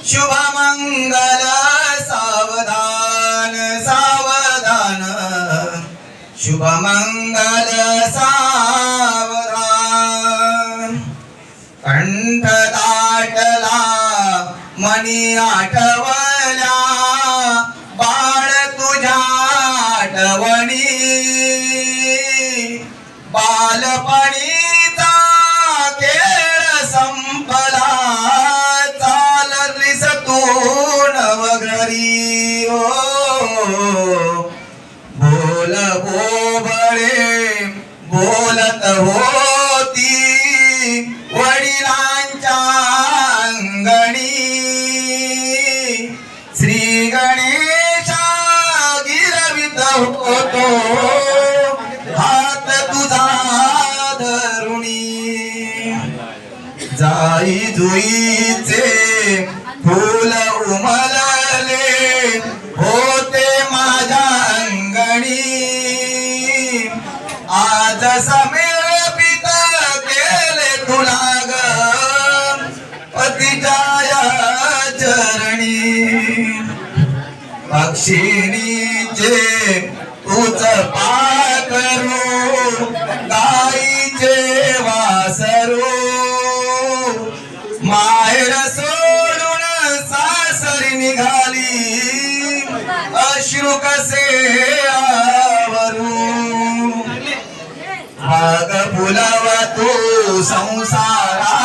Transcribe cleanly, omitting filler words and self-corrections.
शुभमंगल सावधान सावधान शुभमंगल सावधान कंठ दाटला मनी आठवल्या बाळ तुझ्या आठवणी बालपणीचा खेळ संपला चाललीस तू नवघरी ओ बोल बोबळे बोलत होती वडिलांच्या अंगणी श्री गणेशा गिरवित होतो हात तुझा धरुणी जाई जुईचे फूल उमलले होते माझ्या अंगणी आज समर्पित केले तुला ग पतिच्या चरणी पक्षिणीचे तूच पाखरू गाईचे वासरू माहेर सोडून सासरी निघाली अश्रू कसे आवरू भाग फुलवा तू संसारा